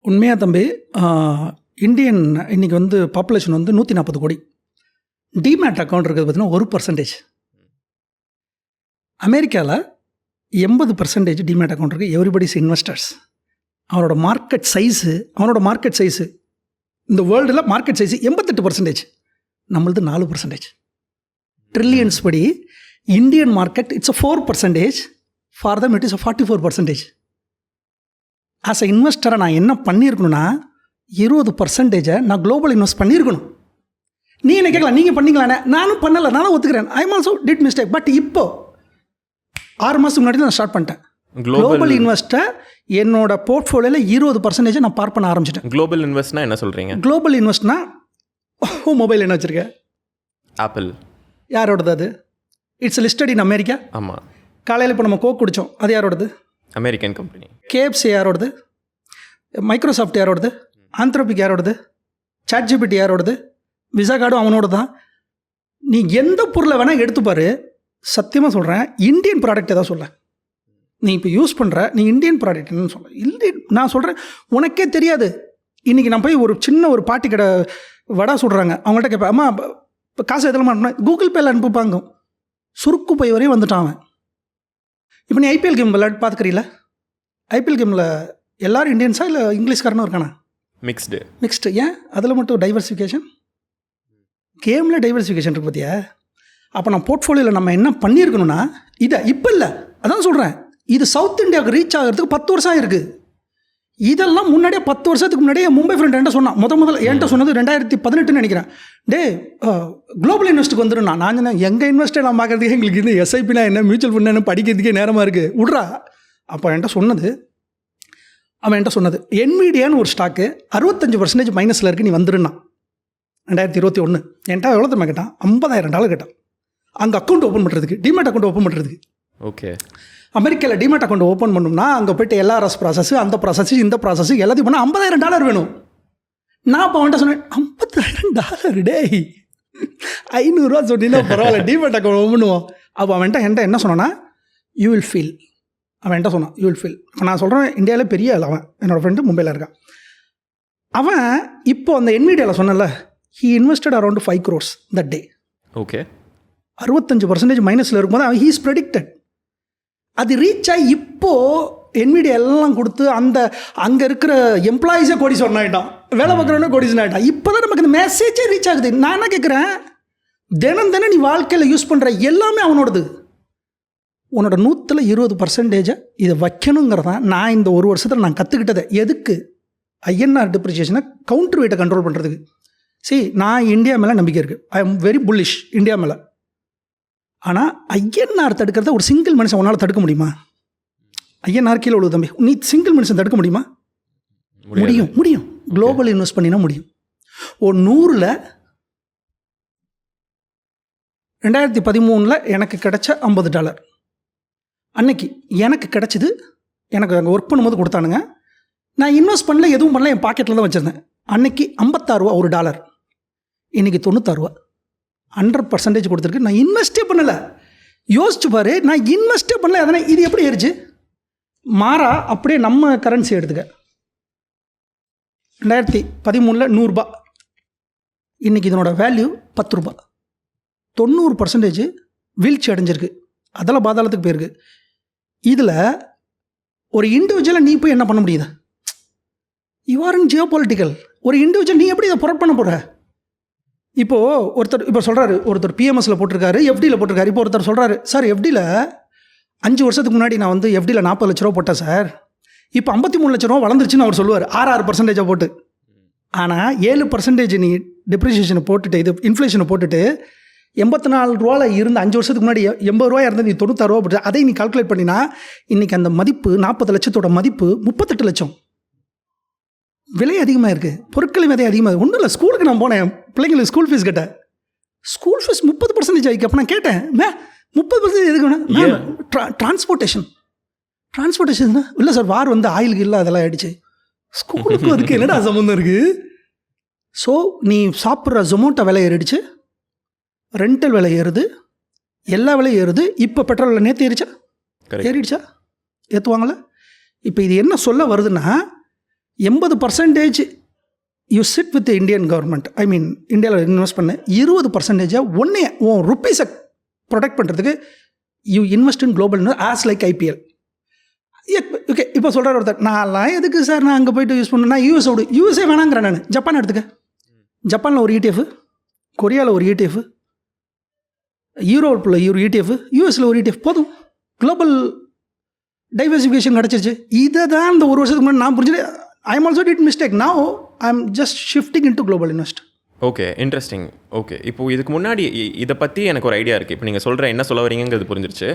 உண்மையாக தம்பி, இந்தியன் இன்றைக்கி வந்து பாப்புலேஷன் வந்து 140 கோடி. டிமேட் அக்கௌண்ட் இருக்கிறது பார்த்தீங்கன்னா 1%. அமெரிக்காவில் 80% டிமேட் அக்கௌண்ட் இருக்குது. Everybody's investors. அவனோட மார்க்கெட் சைஸு இந்த வேர்ல்டில் மார்க்கெட் சைஸு 88%. நம்மளது 4%. ட்ரில்லியன்ஸ் படி Indian market it's 4%. For them it is 44%. As a இன்வெஸ்டரை நான் என்ன பண்ணியிருக்கணும்னா 20% நான் குளோபல் இன்வெஸ்ட் பண்ணியிருக்கணும். நீ என்ன கேட்கலாம், நீங்கள் பண்ணிக்கலானே. நானும் பண்ணலை, நானும் ஒத்துக்கிறேன். I also did mistake. But இப்போ 6 மாதத்துக்கு முன்னாடி நான் ஸ்டார்ட் பண்ணிட்டேன். குளோபல் இன்வெஸ்ட்டை என்னோட போர்ட்ஃபோலியோவில் 20% நான் பார்க் பண்ண ஆரம்பிச்சிட்டேன். குளோபல் இன்வெஸ்ட்னா என்ன சொல்கிறீங்க? குளோபல் இன்வெஸ்ட்னா மொபைல் என்ன வச்சுருக்கேன்? ஆப்பிள். யாரோடது அது? It's listed in America. ஆமாம். காலையில் இப்போ நம்ம கோக் குடித்தோம், அது யாரோடது? American company. KFC யாரோடது? மைக்ரோசாஃப்ட் யாரோடது? ஆந்த்ரோபிக் யாரோடது? சாட்ஜிபிடி யாரோடது? விசா கார்டும் அவனோட தான். நீ எந்த பொருளை வேணால் எடுத்துப்பார். சத்தியமாக சொல்கிறேன், இந்தியன் ப்ராடக்ட் எதாவது சொல்ல. நீ இப்போ யூஸ் பண்ணுற நீ இந்தியன் ப்ராடக்ட் என்னன்னு சொல்ல. இல்லை, நான் சொல்கிறேன், உனக்கே தெரியாது. இன்றைக்கி நான் போய் ஒரு சின்ன ஒரு பாட்டி கடை வடை சுடுறாங்க. அவங்கள்ட்ட கேட்பேன், அம்மா இப்போ காசு எதில் மாட்டேன், கூகுள் பேயில் அனுப்புப்பாங்க. சுருக்கு போய் வரையும் வந்துட்டான் அவன். இப்போ நீ ஐபிஎல் கேம் விளையாட்டு பார்த்துக்கிறீங்களா? ஐபிஎல் கேமில் எல்லோரும் இந்தியன்ஸா இல்லை இங்கிலீஷ்காரனும் இருக்கானா? மிக்ஸ்டு. ஏன் அதில் மட்டும் டைவர்சிஃபிகேஷன்? கேமில் டைவர்சிஃபிகேஷன் இருக்கு பார்த்தியா? அப்போ நான் போர்ட்ஃபோலியோவில் நம்ம என்ன பண்ணியிருக்கணும்னா, இதை இப்போ இல்லை, அதான் சொல்கிறேன், இது சவுத் இந்தியாவுக்கு ரீச் ஆகிறதுக்கு 10 வருஷம் இருக்குது. இதெல்லாம் முன்னாடியே 10 வருஷத்துக்கு முன்னாடியே மும்பை ஃப்ரெண்ட் என்கிட்ட சொன்னான். முதல்ல என்கிட்ட சொன்னது 2018 நினைக்கிறேன். குளோபல் இன்வெஸ்ட்டுக்கு வந்துடும். நான் சொன்னேன், எங்கள் இன்வெஸ்ட்டை நான் பார்க்குறதுக்கு எங்களுக்கு இது எஸ்ஐபினா என்ன, மியூச்சுவல் ஃபண்ட் என்ன படிக்கிறதுக்கே நேரமாக இருக்குது, விட்றா. அப்போ என்கிட்ட சொன்னது என்விடியான்னு ஒரு ஸ்டாக்கு 65% மைனஸில் இருக்குது, நீ வந்துருன்னா. 2021 என்கிட்ட எவ்வளோ தரமா கேட்டான்? $50,000 கேட்டான். அங்கே அக்கௌண்ட் ஓப்பன் பண்ணுறதுக்கு, டிமேட் அக்கௌண்ட் ஓப்பன் பண்ணுறதுக்கு. ஓகே. அமெரிக்காவில் டிமேட் அக்கௌண்ட் ஓப்பன் பண்ணணும்னா அங்கே போய்ட்டு LRS ப்ராசஸ், அந்த ப்ராசஸ், இந்த ப்ராசஸ் எல்லாத்தையும் பண்ணால் $50,000 வேணும். நான் இப்போ அவன்கிட்ட சொன்னேன், $50,000 டேய், 500 ரூபா சொன்னீங்கன்னா பரவாயில்ல, டிமேட் அக்கௌண்ட் ஓப்பன் பண்ணுவோம். அப்போ அவன்கிட்ட என்ன சொன்னான்னா, யூ வில் ஃபீல். இப்போ நான் சொல்கிறேன், இந்தியாவிலே பெரிய ஆள் அவன், என்னோடய ஃப்ரெண்டு மும்பையில் இருக்கான். அவன் இப்போ அந்த என்விடியாவில் சொன்னல, he invested around 5 crores that day. Okay. 65% மைனஸில் இருக்கும்போது அவன் ஹீஸ் ப்ரெடிக்டட். அது ரீச் ஆகி இப்போது என்விடியா எல்லாம் கொடுத்து அங்கே இருக்கிற எம்ப்ளாயீஸே கோடீஸ்வரன் ஆகிட்டான், வேலை பார்க்குறவனே கோடீஸ்வரன் ஆகிட்டான். இப்போ தான் நமக்கு இந்த மெசேஜே ரீச் ஆகுது. நான் என்ன கேட்குறேன், தினம் நீ வாழ்க்கையில் யூஸ் பண்ணுற எல்லாமே அவனோடது. உன்னோட 120% இதை வைக்கணுங்கிறதான் நான் இந்த 1 வருஷத்தில் நான் கற்றுக்கிட்டதை. எதுக்கு? INR டிப்ரிசியேஷனை கவுண்டர் வெயிட்டை கண்ட்ரோல் பண்ணுறதுக்கு. நான் இந்தியா மேலே நம்பிக்கை இருக்குது. I am very bullish India மேலே. ஆனால் INR தடுக்கிறத ஒரு சிங்கிள் மனுஷன் உன்னால் தடுக்க முடியுமா? INR கீழே உள்ள தம்பி, நீ சிங்கிள் மனுஷன் தடுக்க முடியுமா? முடியும். குளோபல் இன்வெஸ்ட் பண்ணினா முடியும். ஒரு 100ல் 2013 எனக்கு கிடைச்ச $50. அன்னைக்கு எனக்கு கிடைச்சது, எனக்கு அங்கே ஒர்க் பண்ணும்போது கொடுத்தானுங்க. நான் இன்வெஸ்ட் பண்ணல, எதுவும் பண்ணல, என் பாக்கெட்டில் தான் வச்சுருந்தேன். அன்னைக்கு $56 $1. இன்றைக்கி $96. 100% கொடுத்துருக்கு. நான் இன்வெஸ்டே பண்ணலை. யோசிச்சு பாரு, நான் இன்வெஸ்டே பண்ணல. அதனால் இது எப்படி ஏறிச்சு? மாறா அப்படியே நம்ம கரன்சி எடுத்துக்க. 2013 $100. இன்றைக்கி இதனோட வேல்யூ $10. 90% வீழ்ச்சி அடைஞ்சிருக்கு. அதெல்லாம் பாதாளத்துக்கு போயிருக்கு. இதில் ஒரு இண்டிவிஜுவலை நீ போய் என்ன பண்ண முடியுது? You are in Jio political. ஒரு இண்டிவிஜுவல் நீ எப்படி இதை புரட் பண்ண போகிற? இப்போது ஒருத்தர் சொல்கிறாரு, ஒருத்தர் PMSல போட்டிருக்காரு, FDயில் போட்டிருக்காரு. இப்போ ஒருத்தர் சொல்கிறாரு, சார் FDயில் 5 வருஷத்துக்கு முன்னாடி நான் வந்து FDயில் 40 லட்ச ரூபா போட்டேன் சார், இப்போ 53 லட்ச ரூபா வளர்ந்துருச்சுன்னு அவர் சொல்லுவார், 6% போட்டு. ஆனால் 7% நீ டிப்ரிசியேஷனை போட்டுட்டு, இது இன்ஃப்ளேஷனை போட்டுட்டு 84 ரூபாவில் இருந்து 5 வருஷத்துக்கு முன்னாடி 80 ரூபாய் இருந்தது, நீ 96 ரூபா போட்டு அதை நீ கால்குலேட் பண்ணினா இன்றைக்கி அந்த மதிப்பு 40 லட்சத்தோட மதிப்பு 38 லட்சம். விலை அதிகமாக இருக்குது, பொருட்களின் விலை அதிகமாக இருக்குது. ஒன்றும் இல்லை, ஸ்கூலுக்கு நான் போனேன், பிள்ளைங்களுக்கு ஸ்கூல் ஃபீஸ் கேட்டேன். ஸ்கூல் ஃபீஸ் 30% ஆகிருக்கு. அப்போ நான் கேட்டேன், 30% எதுக்கு வேணும்? டிரான்ஸ்போர்ட்டேஷன் இல்லை சார், வார் வந்து ஆயிலுக்கு இல்லை, அதெல்லாம் ஆகிடுச்சு. ஸ்கூலுக்கு அதுக்கு என்னடா சம்மந்தம் இருக்குது? ஸோ நீ சாப்பிட்ற ஜொமோட்டோ விலை ஏறிடுச்சு, ரெண்டல் விலை ஏறுது, எல்லா விலையும் ஏறுது. இப்போ பெட்ரோல் விலை நேற்று ஏறிடுச்சா? ஏற்றுவாங்களே. இப்போ இது என்ன சொல்ல வருதுன்னா, 80% you sit with Indian government, I mean இந்தியாவில் இன்வெஸ்ட் பண்ண 20% ஒன்றே உன் ருப்பீஸை ப்ரொடெக்ட் பண்ணுறதுக்கு you invest in global as like IPL. Okay, இப்போ சொல்கிற ஒருத்தர் நான்லாம் எதுக்கு சார் நான் அங்கே போய்ட்டு யூஸ் பண்ணேன், நான் யூஎஸ்ஏ வேணாங்கிறேன். நான் ஜப்பான் எடுத்துக்க, ஜப்பானில் ஒரு ETF, கொரியாவில் ஒரு ETF, யூரோப்பில் ஒரு ETF, யூஎஸில் ஒரு ETF, போதும். குளோபல் டைவர்சிஃபிகேஷன் கிடச்சிருச்சு. இதை தான் இந்த ஒரு வருஷத்துக்கு முன்னாடி நான் புரிஞ்சது. I am also did mistake. Now I am just shifting in to global invest. Okay, interesting. Okay, இப்போது இதுக்கு முன்னாடி இதை பற்றி எனக்கு ஒரு ஐடியா இருக்குது. இப்போ நீங்கள் சொல்கிற என்ன சொல்ல வரீங்கிறது புரிஞ்சிருச்சு.